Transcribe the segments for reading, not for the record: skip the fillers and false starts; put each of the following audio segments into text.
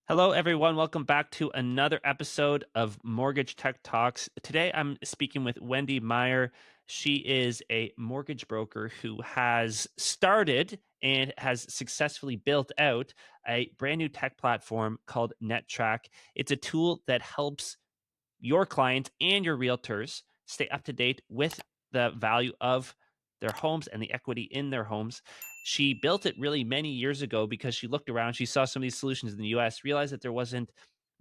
Hello, everyone. Welcome back to another episode of Mortgage Tech Talks. Today, I'm speaking with Wendy Meier. She is a mortgage broker who has started and has successfully built out a brand new tech platform called NETTRAKK. It's a tool that helps your clients and your realtors stay up to date with the value of their homes and the equity in their homes. She built it really many years ago because she looked around, she saw some of these solutions in the US, realized that there wasn't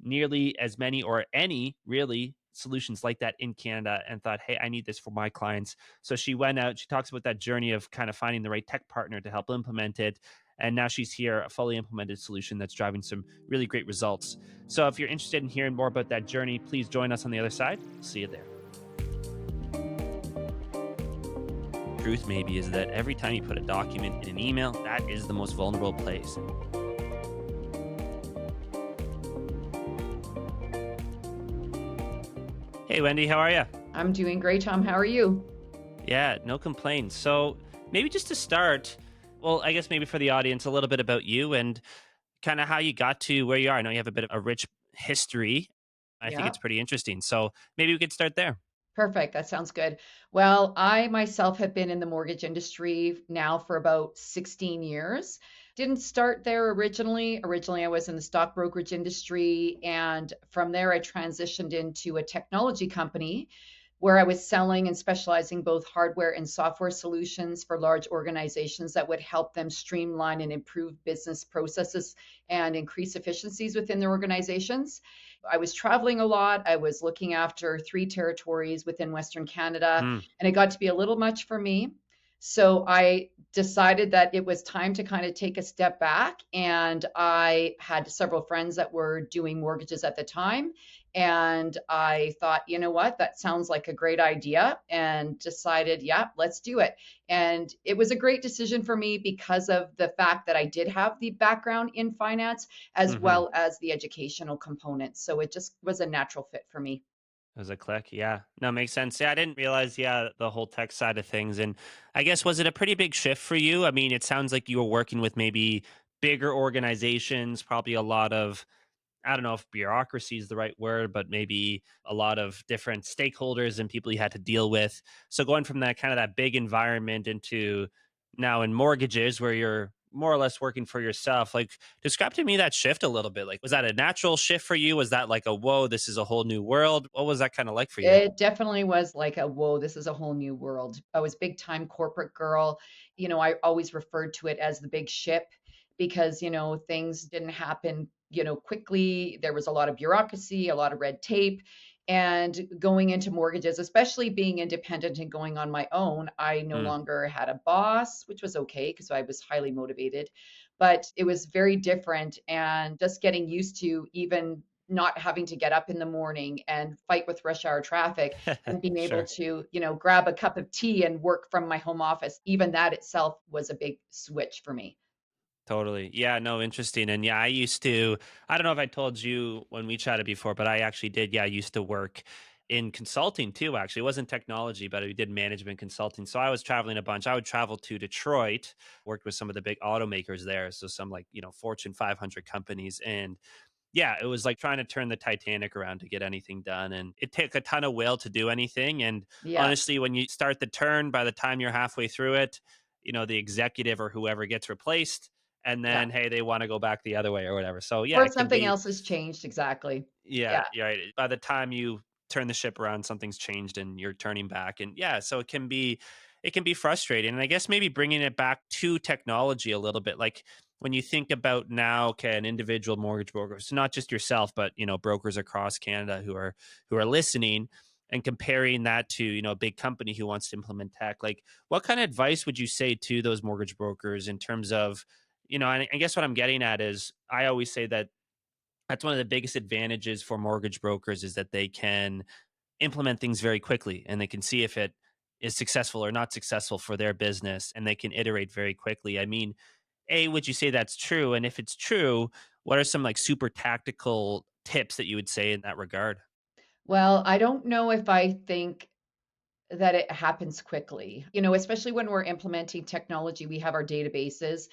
nearly as many or any really solutions like that in Canada and thought, hey, I need this for my clients. So she went out, she talks about that journey of kind of finding the right tech partner to help implement it. And now she's here, a fully implemented solution that's driving some really great results. So if you're interested in hearing more about that journey, please join us on the other side. See you there. Truth maybe is that every time you put a document in an email, that is the most vulnerable place. Hey, Wendy, how are you? I'm doing great, Tom. How are you? Yeah, no complaints. So maybe just to start, well, I guess maybe for the audience, a little bit about you and kind of how you got to where you are. I know you have a bit of a rich history. I think Yeah, it's pretty interesting. So maybe we could start there. perfect. That sounds good. Well, I myself have been in the mortgage industry now for about 16 years. Didn't start there originally. Originally, I was in the stock brokerage industry. And from there, I transitioned into a technology company where I was selling and specializing both hardware and software solutions for large organizations that would help them streamline and improve business processes and increase efficiencies within their organizations. I was traveling a lot. I was looking after three territories within Western Canada, Hmm. and it got to be a little much for me. So I decided that it was time to kind of take a step back. And I had several friends that were doing mortgages at the time. And I thought, you know what, that sounds like a great idea, and decided, yeah, let's do it. And it was a great decision for me because of the fact that I did have the background in finance as Mm-hmm. well as the educational component. So it just was a natural fit for me. It was a click. Yeah. No, makes sense. Yeah. I didn't realize, yeah, the whole tech side of things. And I guess, was it a pretty big shift for you? I mean, it sounds like you were working with maybe bigger organizations, probably a lot of, I don't know if bureaucracy is the right word, but maybe a lot of different stakeholders and people you had to deal with. So going from that kind of that big environment into now in mortgages where you're more or less working for yourself, like describe to me that shift a little bit. Like, was that a natural shift for you? Was that like a, whoa, this is a whole new world? What was that kind of like for you? It definitely was like a, whoa, this is a whole new world. I was big time corporate girl. I always referred to it as the big ship because, things didn't happen, quickly. There was a lot of bureaucracy, a lot of red tape. And going into mortgages, especially being independent and going on my own, I no Mm, longer had a boss, which was okay because I was highly motivated, but it was very different. And just getting used to even not having to get up in the morning and fight with rush hour traffic and being able sure. to, grab a cup of tea and work from my home office, even that itself was a big switch for me. Totally. Yeah, no, interesting. And yeah, I used to, I don't know if I told you when we chatted before, but I actually did. Yeah, I used to work in consulting too, actually. It wasn't technology, but we did management consulting. So I was traveling a bunch. I would travel to Detroit, worked with some of the big automakers there. So some like, Fortune 500 companies. And yeah, it was like trying to turn the Titanic around to get anything done. And it took a ton of will to do anything. And Yeah, honestly, when you start the turn, by the time you're halfway through it, the executive or whoever gets replaced, and yeah. then hey, they want to go back the other way or whatever. So yeah, Or it can something be, else has changed, exactly. yeah, Yeah. you're right. By the time you turn the ship around, something's changed and you're turning back. And yeah, so it can be frustrating. And I guess maybe bringing it back to technology a little bit, like when you think about now, okay, an individual mortgage broker, so not just yourself, but brokers across Canada who are listening and comparing that to a big company who wants to implement tech. Like, what kind of advice would you say to those mortgage brokers in terms of, and I guess what I'm getting at is I always say that that's one of the biggest advantages for mortgage brokers is that they can implement things very quickly and they can see if it is successful or not successful for their business and they can iterate very quickly. I mean, A, would you say that's true? And if it's true, what are some like super tactical tips that you would say in that regard? Well, I don't know if I think that it happens quickly, especially when we're implementing technology. We have our databases,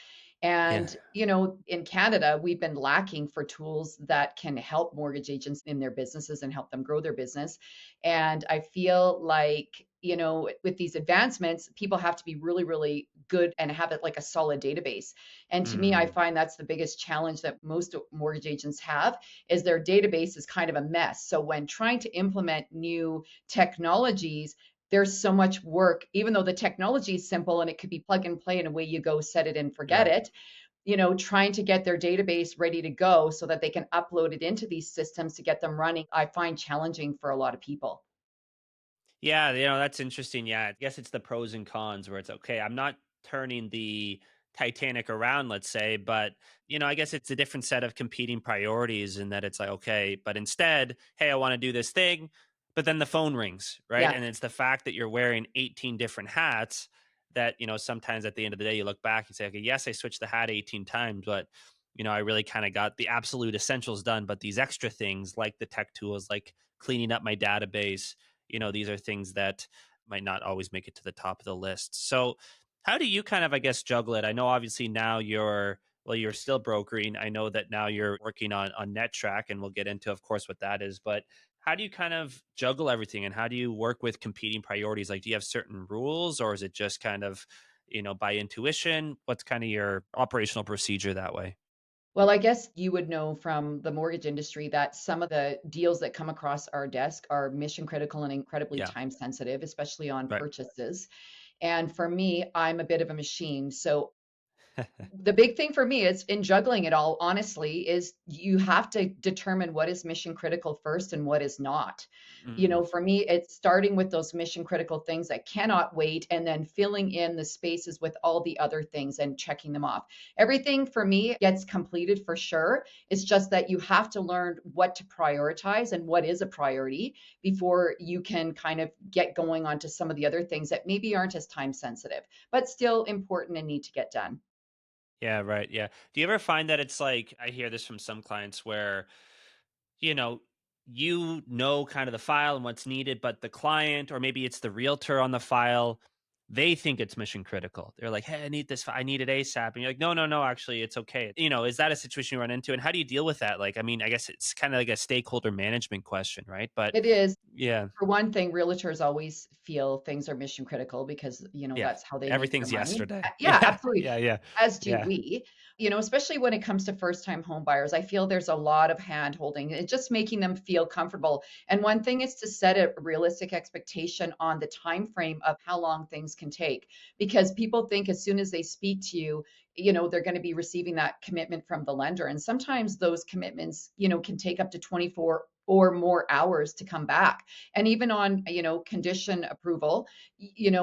Yeah. And, in Canada, we've been lacking for tools that can help mortgage agents in their businesses and help them grow their business. And I feel like, with these advancements, people have to be really, really good and have it like a solid database. And to me, I Mm, find that's the biggest challenge that most mortgage agents have is their database is kind of a mess. So when trying to implement new technologies, there's so much work, even though the technology is simple and it could be plug and play and away you go, set it and forget right. it, trying to get their database ready to go so that they can upload it into these systems to get them running, I find challenging for a lot of people. Yeah, that's interesting. Yeah, I guess it's the pros and cons where it's okay. I'm not turning the Titanic around, let's say, but I guess it's a different set of competing priorities in that it's like, okay, but instead, hey, I want to do this thing, but then the phone rings, right? Yeah. And it's the fact that you're wearing 18 different hats that, sometimes at the end of the day, you look back and say, okay, yes, I switched the hat 18 times, but I really kind of got the absolute essentials done. But these extra things like the tech tools, like cleaning up my database, these are things that might not always make it to the top of the list. So, how do you kind of, I guess, juggle it? I know obviously now you're still brokering. I know that now you're working on NETTRAKK, and we'll get into, of course, what that is. But how do you kind of juggle everything, and how do you work with competing priorities? Like, do you have certain rules, or is it just kind of, by intuition? What's kind of your operational procedure that way? Well, I guess you would know from the mortgage industry that some of the deals that come across our desk are mission critical and incredibly Yeah. time sensitive, especially on Right. purchases. And for me, I'm a bit of a machine. So the big thing for me is in juggling it all, honestly, is you have to determine what is mission critical first and what is not. Mm, For me, it's starting with those mission critical things that cannot wait and then filling in the spaces with all the other things and checking them off. Everything for me gets completed for sure. It's just that you have to learn what to prioritize and what is a priority before you can kind of get going onto some of the other things that maybe aren't as time sensitive, but still important and need to get done. yeah, right. Yeah. Do you ever find that it's like, I hear this from some clients where you know, kind of the file and what's needed, but the client or maybe it's the realtor on the file, they think it's mission critical. They're like, "Hey, I need this. I need it ASAP." And you're like, "No, no, no. Actually, it's okay." Is that a situation you run into, and how do you deal with that? Like, I mean, I guess it's kind of like a stakeholder management question, right? But It is. yeah, For one thing, realtors always feel things are mission critical because, yeah, that's how they make their everything's money. yesterday. Yeah, Yeah, absolutely, yeah, yeah, as do yeah, we. Especially when it comes to first-time home buyers, I feel there's a lot of hand-holding and just making them feel comfortable. And one thing is to set a realistic expectation on the time frame of how long things can take, because people think as soon as they speak to you, they're gonna be receiving that commitment from the lender, and sometimes those commitments, can take up to 24 or more hours to come back. And even on, condition approval,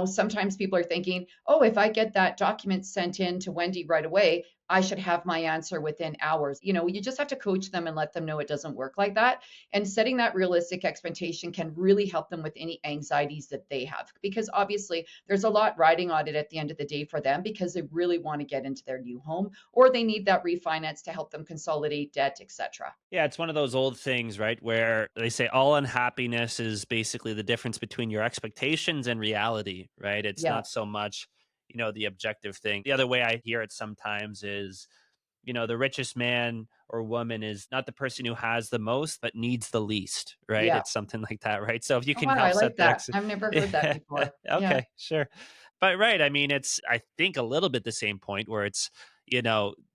sometimes people are thinking, oh, if I get that document sent in to Wendy right away, I should have my answer within hours. You just have to coach them and let them know it doesn't work like that. And setting that realistic expectation can really help them with any anxieties that they have, because obviously there's a lot riding on it at the end of the day for them because they really want to get into their new home, or they need that refinance to help them consolidate debt, etc. yeah. It's one of those old things, right? Where they say all unhappiness is basically the difference between your expectations and reality, right? It's Yeah. not so much, the objective thing. The other way I hear it sometimes is, the richest man or woman is not the person who has the most, but needs the least, right? Yeah. It's something like that, right? So if you Oh, can wow, I help like set that that. I've never heard that before. Yeah. okay, sure. But right, I mean, it's, I think, a little bit the same point where it's,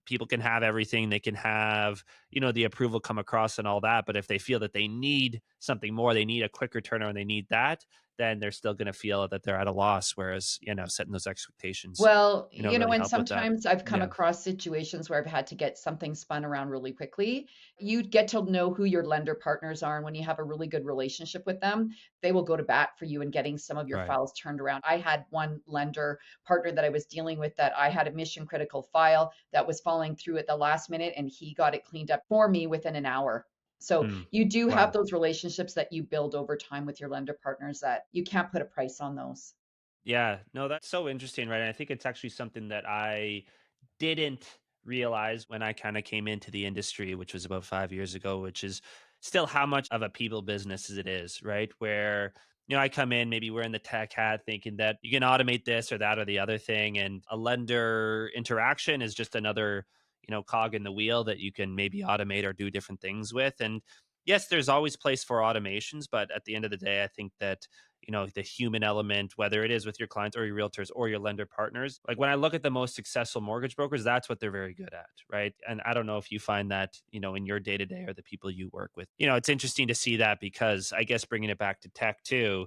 people can have everything, they can have, the approval come across and all that. But if they feel that they need something more, they need a quicker turnaround, they need that, then they're still going to feel that they're at a loss. Whereas, setting those expectations, Well, really and help with that. sometimes I've come Yeah. across situations where I've had to get something spun around really quickly. You get to know who your lender partners are, and when you have a really good relationship with them, they will go to bat for you in getting some of your Right. files turned around. I had one lender partner that I was dealing with that I had a mission critical file that was falling through at the last minute, and he got it cleaned up for me within an hour. So Hmm. you do have Wow. those relationships that you build over time with your lender partners that you can't put a price on those. Yeah, no, that's so interesting, right? And I think it's actually something that I didn't realize when I kind of came into the industry, which was about 5 years ago, which is still how much of a people business as it is, right? Where I come in, maybe wearing the tech hat, thinking that you can automate this or that or the other thing. And a lender interaction is just another, cog in the wheel that you can maybe automate or do different things with. And yes, there's always place for automations, but at the end of the day, I think that, the human element, whether it is with your clients or your realtors or your lender partners, like when I look at the most successful mortgage brokers, that's what they're very good at. Right. And I don't know if you find that, in your day to day or the people you work with. It's interesting to see that because I guess bringing it back to tech too,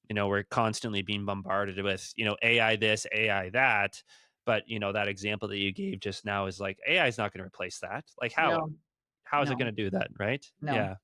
we're constantly being bombarded with, AI this, AI that. But, that example that you gave just now is like AI is not going to replace that. Like No, how is it no, going to do that? Right. no. Yeah.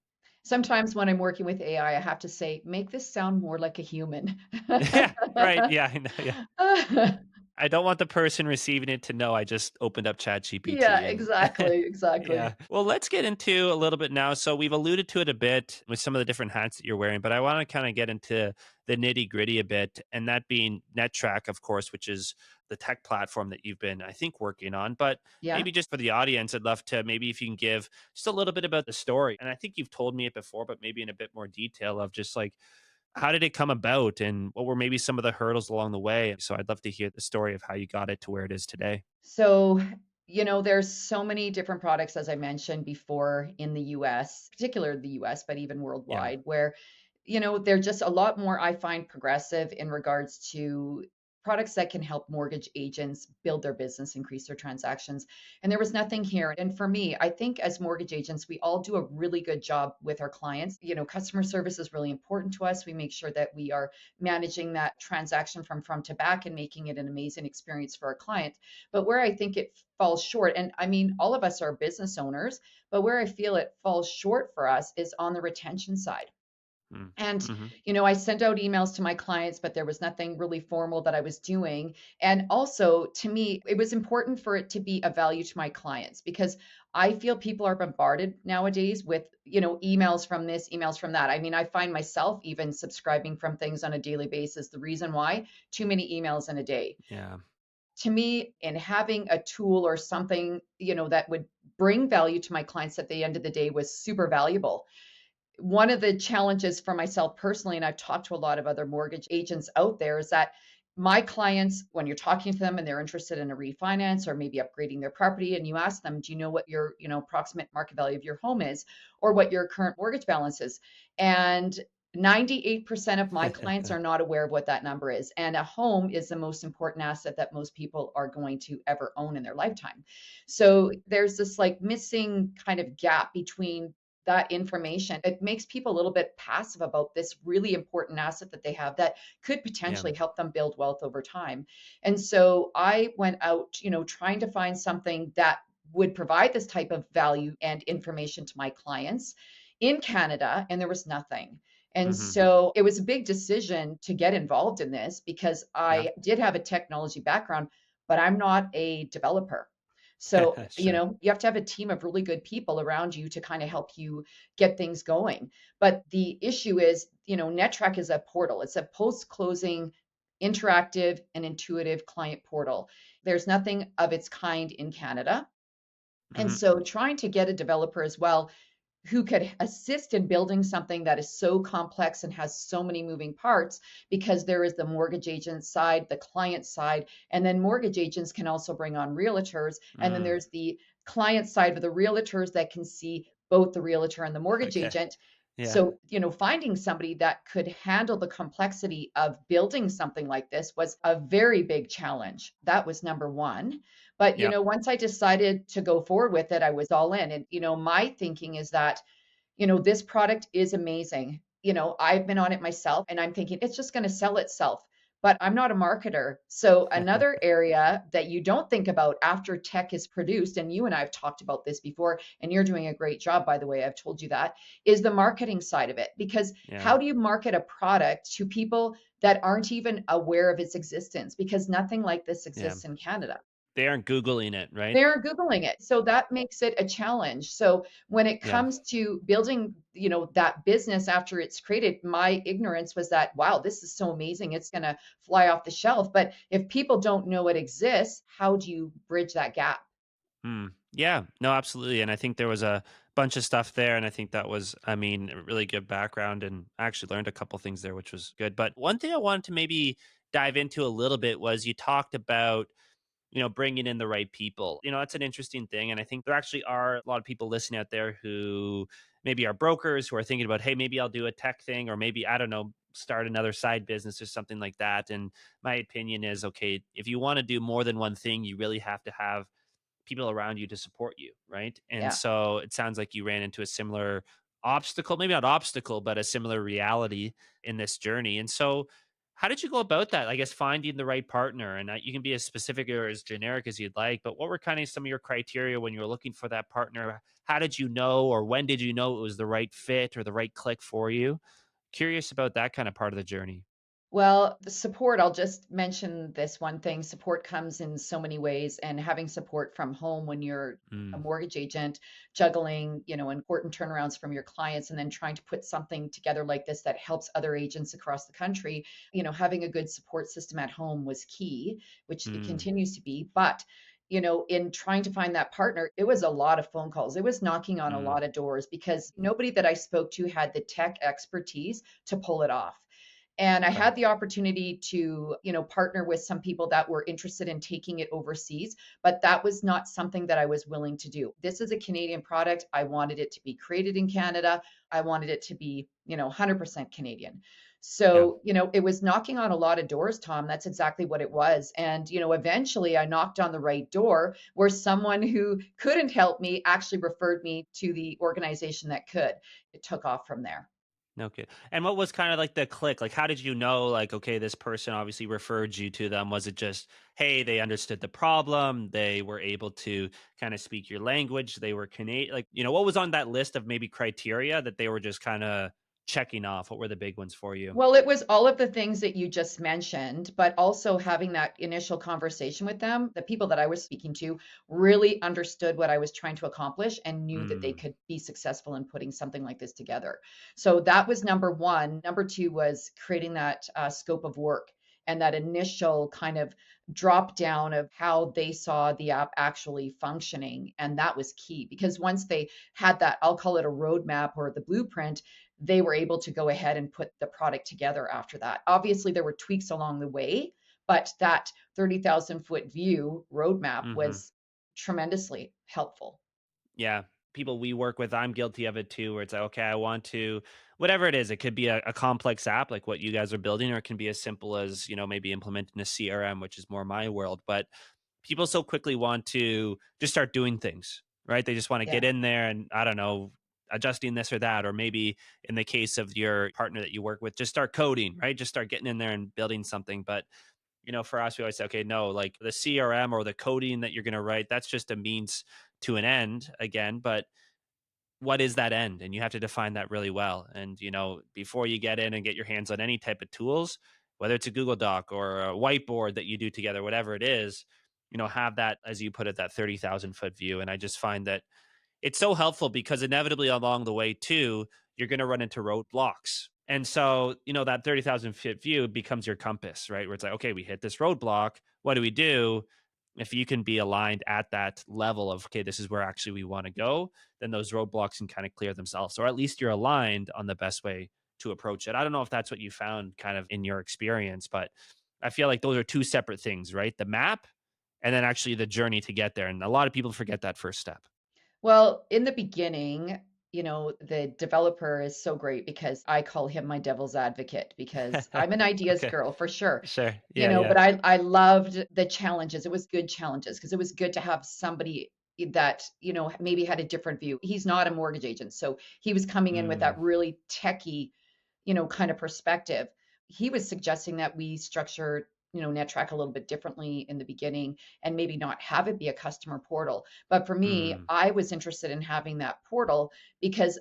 Sometimes when I'm working with AI, I have to say, make this sound more like a human. Yeah. Right. Yeah. I know. Yeah. I don't want the person receiving it to know I just opened up Yeah, ChatGPT and exactly, exactly. yeah. Well, let's get into a little bit now. So we've alluded to it a bit with some of the different hats that you're wearing, but I want to kind of get into the nitty gritty a bit, and that being NetTrack, of course, which is the tech platform that you've been, I think, working on. But Yeah. maybe just for the audience, I'd love to maybe if you can give just a little bit about the story. And I think you've told me it before, but maybe in a bit more detail of just like how did it come about and what were maybe some of the hurdles along the way? So I'd love to hear the story of how you got it to where it is today. So, there's so many different products, as I mentioned before, in the US, particularly the US, but even Yeah. worldwide, where, they're just a lot more, I find, progressive in regards to products that can help mortgage agents build their business, increase their transactions. And there was nothing here. And for me, I think as mortgage agents, we all do a really good job with our clients. Customer service is really important to us. We make sure that we are managing that transaction from front to back and making it an amazing experience for our client. But where I think it falls short, and I mean, all of us are business owners, but where I feel it falls short for us is on the retention side. Mm. And, Hmm. I sent out emails to my clients, but there was nothing really formal that I was doing. And also, to me, it was important for it to be a value to my clients because I feel people are bombarded nowadays with, emails from this, emails from that. I mean, I find myself even subscribing from things on a daily basis. The reason why? Too many emails in a day. Yeah. To me, in having a tool or something, that would bring value to my clients at the end of the day was super valuable. One of the challenges for myself personally, and I've talked to a lot of other mortgage agents out there, is that my clients, when you're talking to them and they're interested in a refinance or maybe upgrading their property, and you ask them, do you know what your, approximate market value of your home is or what your current mortgage balance is? And 98% of my clients are not aware of what that number is. And a home is the most important asset that most people are going to ever own in their lifetime. So there's this like missing kind of gap between that information. It makes people a little bit passive about this really important asset that they have that could Yeah. potentially help them build wealth over time. And so I went out, trying to find something that would provide this type of value and information to my clients in Canada, and there was nothing. And Hmm. so it was a big decision to get involved in this because Yeah. I did have a technology background, but I'm not a developer. So, Sure. you have to have a team of really good people around you to kind of help you get things going. But the issue is, NetTrack is a portal. It's a post-closing interactive and intuitive client portal. There's nothing of its kind in Canada. And Hmm. so trying to get a developer as well who could assist in building something that is so complex and has so many moving parts because there is the mortgage agent side, the client side, and then mortgage agents can also bring on realtors. And then Mm. there's the client side of the realtors that can see both the realtor and the mortgage Okay. agent. Yeah. So, finding somebody that could handle the complexity of building something like this was a very big challenge. That was number one. But, Yeah. once I decided to go forward with it, I was all in. And, my thinking is that this product is amazing. I've been on it myself and I'm thinking it's just going to sell itself. But I'm not a marketer. So, another area that you don't think about after tech is produced, and you and I have talked about this before, and you're doing a great job, by the way, I've told you that, is the marketing side of it. Because Yeah. how do you market a product to people that aren't even aware of its existence? Because nothing like this Yeah. exists in Canada. They aren't Googling it, right? They're Googling it. So that makes it a challenge. So when it Yeah. comes to building, that business after it's created, my ignorance was that, wow, this is so amazing. It's going to fly off the shelf. But if people don't know it exists, how do you bridge that gap? Yeah. No, absolutely. And I think there was a bunch of stuff there, and I think that was, I mean, a really good background, and I actually learned a couple things there, which was good. But one thing I wanted to maybe dive into a little bit was you talked about, bringing in the right people. That's an interesting thing. And I think there actually are a lot of people listening out there who maybe are brokers who are thinking about, hey, maybe I'll do a tech thing, or maybe, I don't know, start another side business or something like that. And my opinion is, okay, if you want to do more than one thing, you really have to have people around you to support you, right? And Yeah. so it sounds like you ran into a similar obstacle, maybe not obstacle, but a similar reality in this journey. And so, how did you go about that? I guess finding the right partner, and you can be as specific or as generic as you'd like. But what were kind of some of your criteria when you were looking for that partner? How did you know, or when did you know it was the right fit or the right click for you? Curious about that kind of part of the journey. Well, the support, I'll just mention this one thing. Support comes in so many ways, and having support from home when you're a Mm, mortgage agent, juggling, important turnarounds from your clients, and then trying to put something together like this that helps other agents across the country, having a good support system at home was key, which it mm, continues to be. But in trying to find that partner, it was a lot of phone calls. It was knocking on a mm, lot of doors because nobody that I spoke to had the tech expertise to pull it off. And I right. had the opportunity to, partner with some people that were interested in taking it overseas, but that was not something that I was willing to do. This is a Canadian product. I wanted it to be created in Canada. I wanted it to be, 100% Canadian. Yeah. So, it was knocking on a lot of doors, Tom. That's exactly what it was. And, eventually I knocked on the right door where someone who couldn't help me actually referred me to the organization that could. It took off from there. Okay. And what was kind of like the click? Like, how did you know, like, okay, this person obviously referred you to them? Was it just, hey, they understood the problem, they were able to kind of speak your language, they were Canadian? Like, what was on that list of maybe criteria that they were just kind of checking off? What were the big ones for you? Well, it was all of the things that you just mentioned, but also having that initial conversation with them. The people that I was speaking to really understood what I was trying to accomplish and knew that they Mm, could be successful in putting something like this together. So that was number one. Number two was creating that scope of work and that initial kind of drop down of how they saw the app actually functioning. And that was key because once they had that, I'll call it a roadmap or the blueprint, they were able to go ahead and put the product together after that. Obviously, there were tweaks along the way, but that 30,000-foot view roadmap hmm. was tremendously helpful. Yeah. People we work with, I'm guilty of it too, where it's like, okay, I want to, whatever it is, it could be a complex app like what you guys are building, or it can be as simple as, maybe implementing a CRM, which is more my world. But people so quickly want to just start doing things, right? They just want to get Yeah. in there and, I don't know, adjusting this or that, or maybe in the case of your partner that you work with, just start coding, right? Just start getting in there and building something. But for us, we always say, okay, no, like the CRM or the coding that you're going to write, that's just a means to an end again. But what is that end? And you have to define that really well. And, before you get in and get your hands on any type of tools, whether it's a Google Doc or a whiteboard that you do together, whatever it is, have that, as you put it, that 30,000-foot view. And I just find that it's so helpful because inevitably along the way too, you're going to run into roadblocks. And so, that 30,000-foot view becomes your compass, right? Where it's like, okay, we hit this roadblock. What do we do? If you can be aligned at that level of, okay, this is where actually we want to go, then those roadblocks can kind of clear themselves. Or at least you're aligned on the best way to approach it. I don't know if that's what you found kind of in your experience, but I feel like those are two separate things, right? The map and then actually the journey to get there. And a lot of people forget that first step. Well, in the beginning, the developer is so great because I call him my devil's advocate because I'm an ideas Okay. girl for sure. Sure. Yeah, yeah. But I loved the challenges. It was good challenges because it was good to have somebody that, maybe had a different view. He's not a mortgage agent, so he was coming in with Mm, that really techie, kind of perspective. He was suggesting that we structure, NetTrack a little bit differently in the beginning and maybe not have it be a customer portal. But for me, mm, I was interested in having that portal because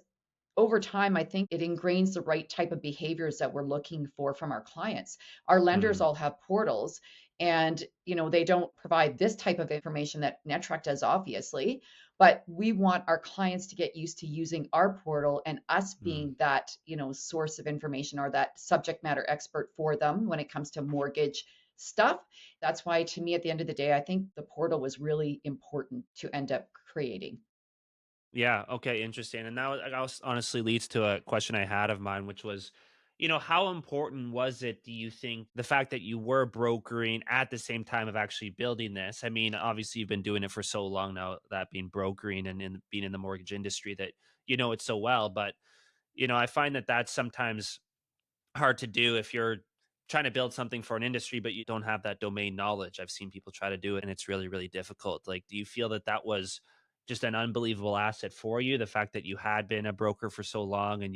over time, I think it ingrains the right type of behaviors that we're looking for from our clients. Our lenders mm, all have portals and, they don't provide this type of information that NetTrack does, obviously, but we want our clients to get used to using our portal and us mm. being that, source of information or that subject matter expert for them when it comes to mortgage stuff. That's why, to me, at the end of the day, I think the portal was really important to end up creating. Yeah. Okay. Interesting. And that honestly leads to a question I had of mine, which was, how important was it, do you think, the fact that you were brokering at the same time of actually building this? I mean, obviously, you've been doing it for so long now, that being brokering and being in the mortgage industry, that you know it so well. But, I find that that's sometimes hard to do if you're trying to build something for an industry, but you don't have that domain knowledge. I've seen people try to do it and it's really, really difficult. Like, do you feel that that was just an unbelievable asset for you? The fact that you had been a broker for so long and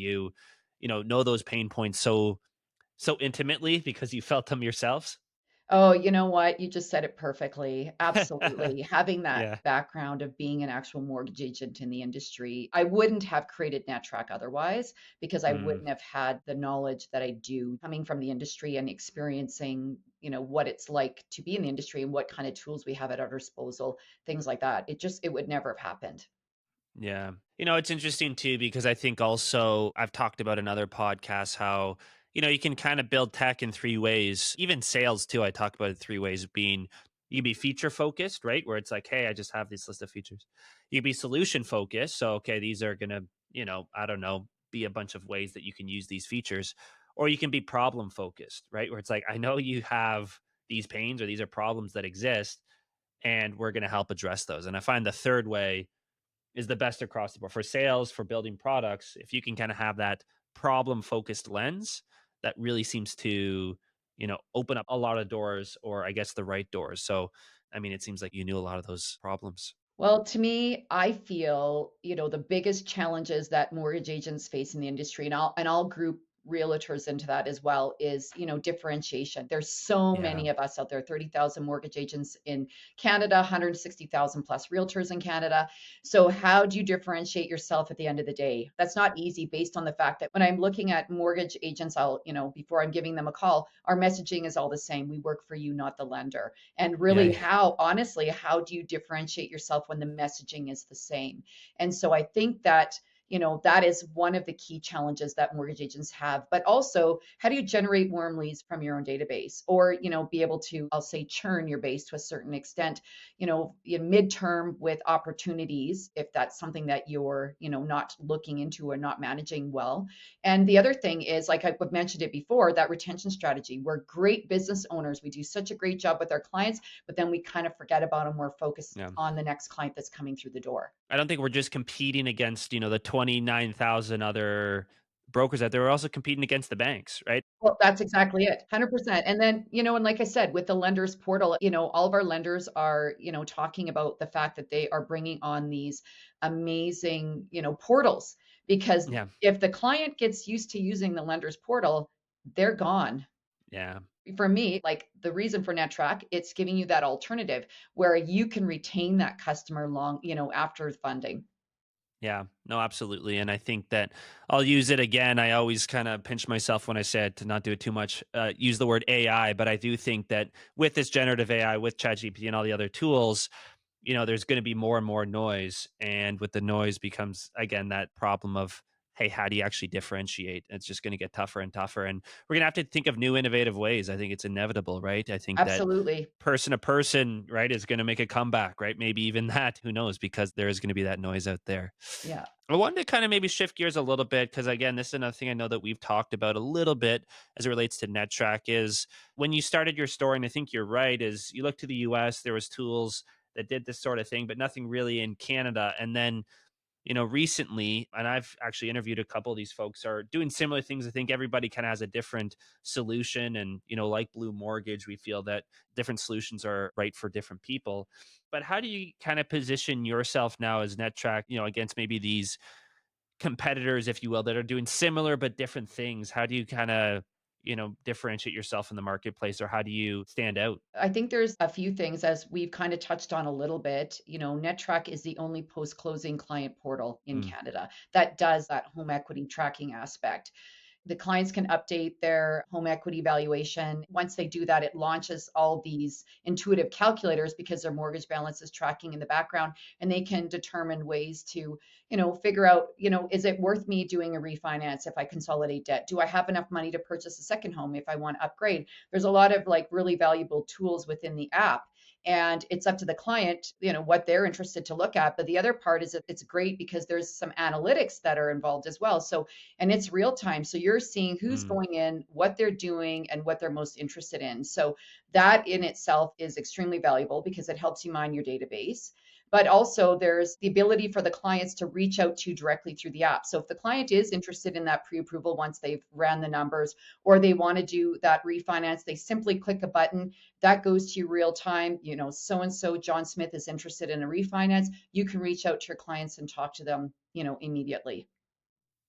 know those pain points so intimately because you felt them yourselves? Oh, you know what? You just said it perfectly. Absolutely. Having that Yeah. background of being an actual mortgage agent in the industry, I wouldn't have created NetTrack otherwise because I Mm, wouldn't have had the knowledge that I do coming from the industry and experiencing, what it's like to be in the industry and what kind of tools we have at our disposal, things like that. It would never have happened. yeah. It's interesting too, because I think also I've talked about in other podcasts how, you can kind of build tech in three ways. Even sales too, I talk about it three ways being, you can be feature focused, right? Where it's like, hey, I just have this list of features. You can be solution focused. So, okay, these are gonna, I don't know, be a bunch of ways that you can use these features. Or you can be problem focused, right? Where it's like, I know you have these pains or these are problems that exist, and we're gonna help address those. And I find the third way is the best across the board for sales, for building products. If you can kind of have that problem focused lens, that really seems to, open up a lot of doors, or I guess the right doors. So, I mean, it seems like you knew a lot of those problems. Well, to me, I feel, the biggest challenges that mortgage agents face in the industry, and I'll group realtors into that as well, is, differentiation. There's so Yeah. many of us out there, 30,000 mortgage agents in Canada, 160,000 plus realtors in Canada. So how do you differentiate yourself at the end of the day? That's not easy based on the fact that when I'm looking at mortgage agents, before I'm giving them a call, our messaging is all the same. We work for you, not the lender. And really, Yeah. how do you differentiate yourself when the messaging is the same? And so I think that, that is one of the key challenges that mortgage agents have. But also, how do you generate warm leads from your own database, or, be able to, I'll say, churn your base to a certain extent, in midterm with opportunities, if that's something that you're, not looking into or not managing well. And the other thing is, like I've mentioned it before, that retention strategy. We're great business owners. We do such a great job with our clients, but then we kind of forget about them. We're focused Yeah. on the next client that's coming through the door. I don't think we're just competing against, the 29,000 other brokers out there. We're also competing against the banks, right? Well, that's exactly it. 100%. And then, and like I said, with the lenders portal, all of our lenders are, talking about the fact that they are bringing on these amazing, portals, because Yeah. if the client gets used to using the lenders portal, they're gone. Yeah. For me, like the reason for NetTrack, it's giving you that alternative where you can retain that customer long, after funding. Yeah, no, absolutely. And I think that I'll use it again. I always kind of pinch myself when I said to not do it too much, use the word AI. But I do think that with this generative AI, with ChatGPT and all the other tools, there's going to be more and more noise. And with the noise becomes, again, that problem of, hey, how do you actually differentiate? It's just going to get tougher and tougher. And we're going to have to think of new innovative ways. I think it's inevitable, right? I think that Absolutely. person to person, right, is going to make a comeback, right? Maybe even that, who knows, because there is going to be that noise out there. Yeah. I wanted to kind of maybe shift gears a little bit because, again, this is another thing I know that we've talked about a little bit as it relates to NetTrack is when you started your story, and I think you're right, is you look to the US, there was tools that did this sort of thing, but nothing really in Canada. And then recently, and I've actually interviewed a couple of these folks are doing similar things. I think everybody kind of has a different solution. And, like Blue Mortgage, we feel that different solutions are right for different people. But how do you kind of position yourself now as NetTrack, against maybe these competitors, if you will, that are doing similar but different things? How do you kind of, differentiate yourself in the marketplace, or how do you stand out? I think there's a few things, as we've kind of touched on a little bit. NetTrack is the only post-closing client portal in Mm, Canada that does that home equity tracking aspect. The clients can update their home equity valuation. Once they do that, it launches all these intuitive calculators because their mortgage balance is tracking in the background, and they can determine ways to, figure out, is it worth me doing a refinance if I consolidate debt? Do I have enough money to purchase a second home if I want to upgrade? There's a lot of like really valuable tools within the app. and it's up to the client, what they're interested to look at. But the other part is that it's great because there's some analytics that are involved as well. So, and it's real time. So you're seeing who's Mm. going in, what they're doing, and what they're most interested in. So that in itself is extremely valuable because it helps you mine your database. But also, there's the ability for the clients to reach out to you directly through the app. So if the client is interested in that pre-approval once they've ran the numbers, or they want to do that refinance, they simply click a button that goes to you real time. So and so John Smith is interested in a refinance. You can reach out to your clients and talk to them, immediately.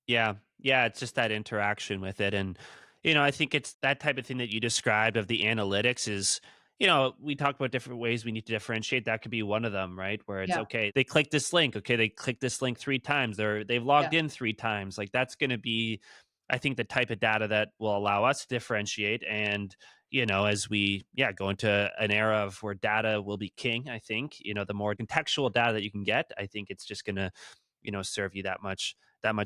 Yeah. Yeah, it's just that interaction with it, and, I think it's that type of thing that you described of the analytics is, we talked about different ways we need to differentiate, that could be one of them, right? Where it's, Yeah, okay, they click this link, okay, they click this link 3 times, they've yeah. logged in 3 times, like, that's gonna be, I think, the type of data that will allow us to differentiate, and, as we, yeah, go into an era of where data will be king, I think, the more contextual data that you can get, I think it's just gonna, serve you that much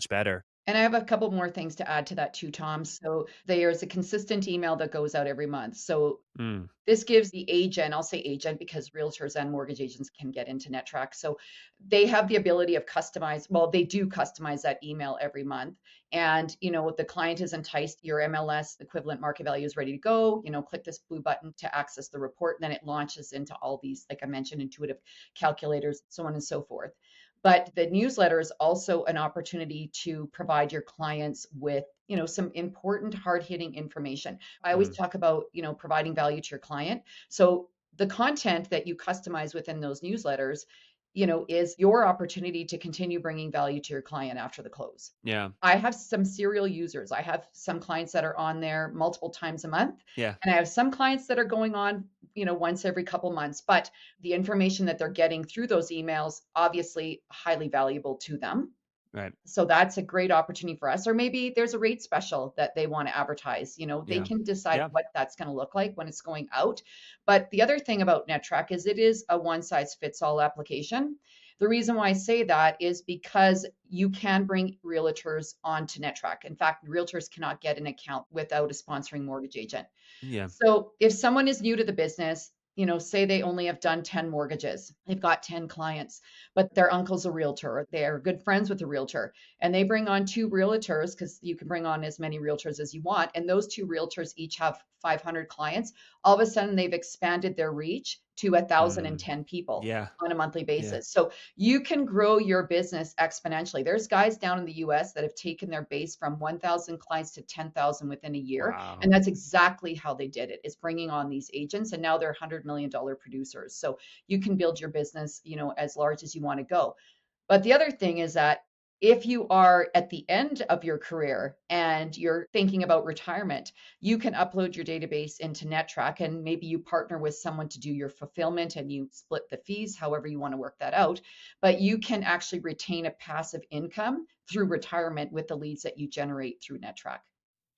better. And I have a couple more things to add to that too, Tom. So there's a consistent email that goes out every month. So Mm, this gives the agent, I'll say agent because realtors and mortgage agents can get into NetTrack. So they have the ability of customize, well, they do customize that email every month. And, the client is enticed, your MLS equivalent market value is ready to go. Click this blue button to access the report. And then it launches into all these, like I mentioned, intuitive calculators, so on and so forth. But the newsletter is also an opportunity to provide your clients with, some important hard hitting information. I always mm, talk about, providing value to your client. So the content that you customize within those newsletters, is your opportunity to continue bringing value to your client after the close. yeah, I have some serial users. I have some clients that are on there multiple times a month, yeah, and I have some clients that are going on, once every couple months, but the information that they're getting through those emails obviously highly valuable to them. right, So that's a great opportunity for us. Or maybe there's a rate special that they want to advertise. They yeah, can decide yeah, what that's going to look like when it's going out. But the other thing about NetTrack is it is a one size fits all application. The reason why I say that is because you can bring realtors onto NetTrack. In fact, realtors cannot get an account without a sponsoring mortgage agent. yeah, So if someone is new to the business, say they only have done 10 mortgages, they've got 10 clients, but their uncle's a realtor, or they're good friends with a realtor, and they bring on two realtors because you can bring on as many realtors as you want. And those two realtors each have 500 clients. All of a sudden, they've expanded their reach to mm, 1,010 people yeah, on a monthly yeah, basis. So you can grow your business exponentially. There's guys down in the US that have taken their base from 1,000 clients to 10,000 within a year. And wow, that's exactly how they did it, is bringing on these agents. And now they're $100 million producers. So you can build your business, as large as you want to go. But the other thing is that if you are at the end of your career and you're thinking about retirement, you can upload your database into NetTrack, and maybe you partner with someone to do your fulfillment and you split the fees, however you want to work that out. But you can actually retain a passive income through retirement with the leads that you generate through NetTrack.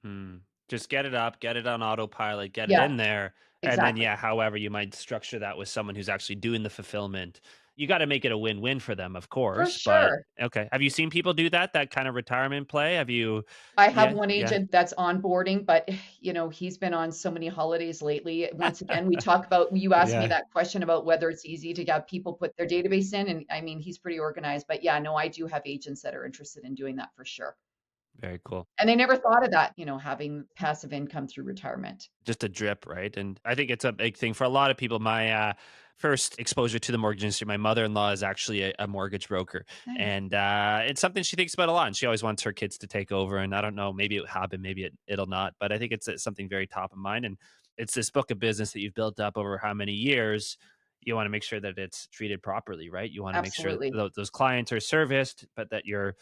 mm. Just get it up, get it on autopilot, get it Yeah, in there, and then, exactly. yeah, however you might structure that with someone who's actually doing the fulfillment. You gotta make it a win-win for them, of For course, but sure. okay. Have you seen people do that kind of retirement play? Have you I have Yeah, one yeah. agent that's onboarding, but, he's been on so many holidays lately. Once again, we talk about you asked me Yeah, that question about whether it's easy to have people put their database in, and I mean, he's pretty organized. But yeah, no, I do have agents that are interested in doing that for sure. very cool. And they never thought of that, having passive income through retirement. Just a drip, right? And I think it's a big thing for a lot of people. My first exposure to the mortgage industry, my mother-in-law is actually a mortgage broker, Nice. and it's something she thinks about a lot. And she always wants her kids to take over. And I don't know, maybe it'll happen, maybe it'll not. But I think it's something very top of mind. And it's this book of business that you've built up over how many years. You want to make sure that it's treated properly, right? You want to make sure Absolutely. those clients are serviced, but that you're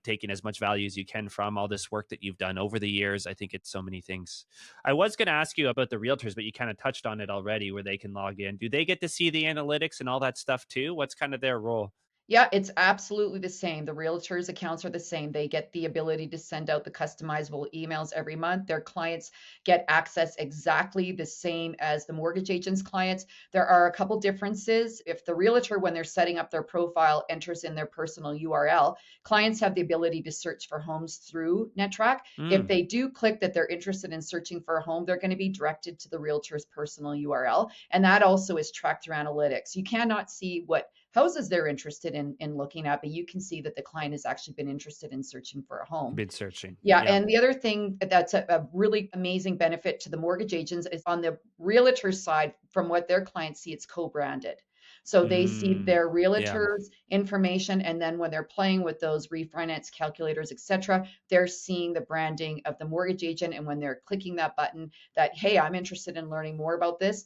taking as much value as you can from all this work that you've done over the years. I think it's so many things. I was going to ask you about the realtors, but you kind of touched on it already, where they can log in. Do they get to see the analytics and all that stuff too? What's kind of their role? Yeah, it's absolutely the same. The realtors' accounts are the same. They get the ability to send out the customizable emails every month. Their clients get access exactly the same as the mortgage agent's clients. There are a couple differences. If the realtor, when they're setting up their profile, enters in their personal URL, clients have the ability to search for homes through NetTrack. If Mm, they do click that they're interested in searching for a home, they're going to be directed to the realtor's personal URL. And that also is tracked through analytics. You cannot see what houses they're interested in looking at, but you can see that the client has actually been interested in searching for a home. been searching. Yeah, Yeah. and the other thing that's a really amazing benefit to the mortgage agents is on the realtor side, from what their clients see, it's co-branded. So they see Mm, their yeah. realtor's information, and then when they're playing with those refinance calculators, et cetera, they're seeing the branding of the mortgage agent. And when they're clicking that button that, hey, I'm interested in learning more about this,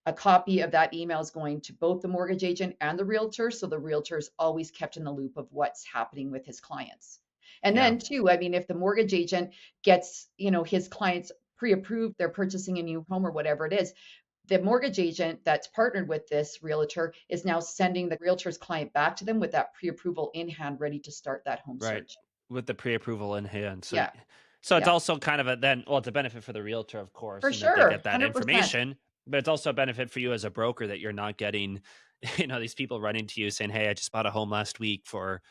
a copy of that email is going to both the mortgage agent and the realtor. So the realtor is always kept in the loop of what's happening with his clients. And Yeah. then too, I mean, if the mortgage agent gets, his clients pre-approved, they're purchasing a new home or whatever it is, the mortgage agent that's partnered with this realtor is now sending the realtor's client back to them with that pre-approval in hand, ready to start that home Right. search. With the pre-approval in hand. So Yeah, so it's yeah, also kind of a then well, it's a benefit for the realtor, of for course, in that they sure. get that 100%. information, but it's also a benefit for you as a broker that you're not getting, these people running to you saying, "Hey, I just bought a home last week for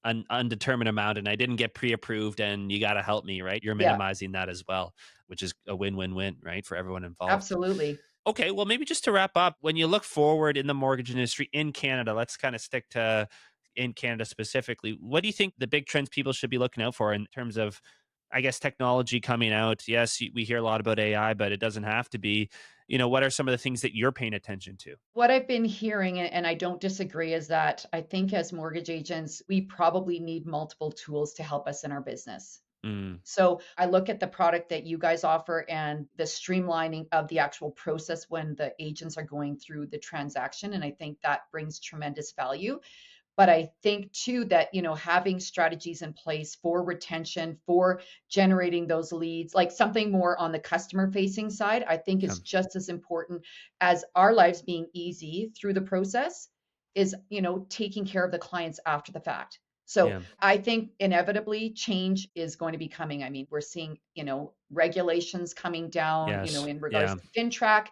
an undetermined amount and I didn't get pre-approved and you got to help me," right? You're Yeah, minimizing that as well, which is a win-win-win, right, for everyone involved. absolutely. Okay, well, maybe just to wrap up, when you look forward in the mortgage industry in Canada, let's kind of stick to in Canada specifically. What do you think the big trends people should be looking out for in terms of, I guess, technology coming out? Yes, we hear a lot about AI, but it doesn't have to be. What are some of the things that you're paying attention to? What I've been hearing, and I don't disagree, is that I think as mortgage agents, we probably need multiple tools to help us in our business. Mm, So I look at the product that you guys offer and the streamlining of the actual process when the agents are going through the transaction. And I think that brings tremendous value. But I think too that, having strategies in place for retention, for generating those leads, like something more on the customer facing side, I think yeah, is just as important as our lives being easy through the process is, taking care of the clients after the fact. So yeah, I think inevitably change is going to be coming. I mean, we're seeing, regulations coming down, yes, in regards yeah. to FinTrack,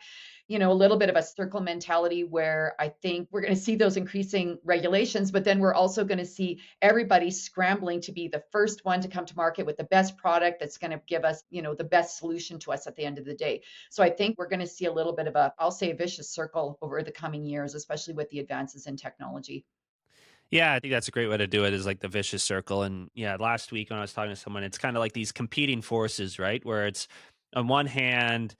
a little bit of a circle mentality where I think we're going to see those increasing regulations, but then we're also going to see everybody scrambling to be the first one to come to market with the best product that's going to give us, the best solution to us at the end of the day. So I think we're going to see a little bit of I'll say a vicious circle over the coming years, especially with the advances in technology. Yeah, I think that's a great way to do it is like the vicious circle. And yeah, last week when I was talking to someone, it's kind of like these competing forces, right? Where it's on one hand,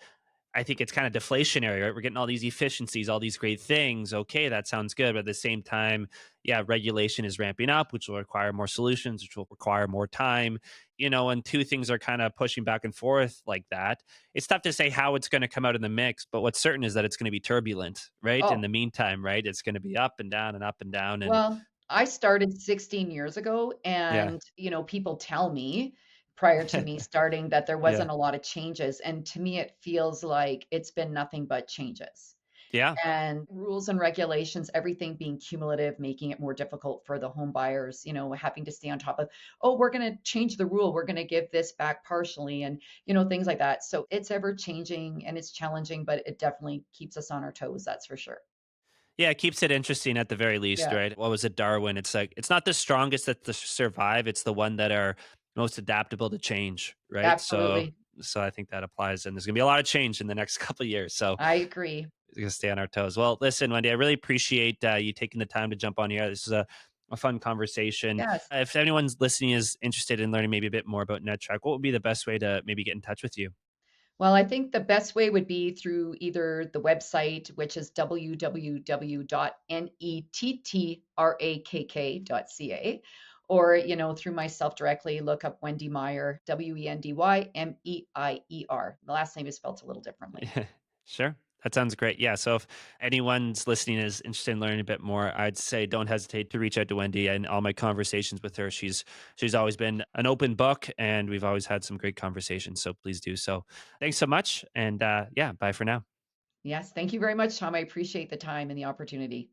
I think it's kind of deflationary, right? We're getting all these efficiencies, all these great things. Okay, that sounds good. But at the same time, yeah, regulation is ramping up, which will require more solutions, which will require more time. And two things are kind of pushing back and forth like that. It's tough to say how it's going to come out in the mix, but what's certain is that it's going to be turbulent, right? In Oh, the meantime, right? It's going to be up and down and up and down. And well, I started 16 years ago, yeah. and, people tell me prior to me starting that there Yeah. wasn't a lot of changes. And to me, it feels like it's been nothing but changes. Yeah. And rules and regulations, everything being cumulative, making it more difficult for the home buyers, having to stay on top of, oh, we're going to change the rule. We're going to give this back partially and, things like that. So it's ever changing and it's challenging, but it definitely keeps us on our toes. That's for sure. Yeah, it keeps it interesting at the very least, Yeah, right? What was it, Darwin? It's like it's not the strongest that survive; it's the one that are most adaptable to change, right? So, absolutely. so I think that applies, and there's gonna be a lot of change in the next couple of years. So, I agree. we're gonna stay on our toes. Well, listen, Wendy, I really appreciate you taking the time to jump on here. This is a fun conversation. Yes. If anyone's listening is interested in learning maybe a bit more about NetTrack, what would be the best way to maybe get in touch with you? Well, I think the best way would be through either the website, which is www.nettrakk.ca, or, through myself directly, look up Wendy Meier, Wendymeier. The last name is spelled a little differently. Yeah, sure. That sounds great. Yeah. So if anyone's listening is interested in learning a bit more, I'd say don't hesitate to reach out to Wendy and all my conversations with her. She's always been an open book and we've always had some great conversations. So please do so. Thanks so much. And yeah, bye for now. Yes. Thank you very much, Tom. I appreciate the time and the opportunity.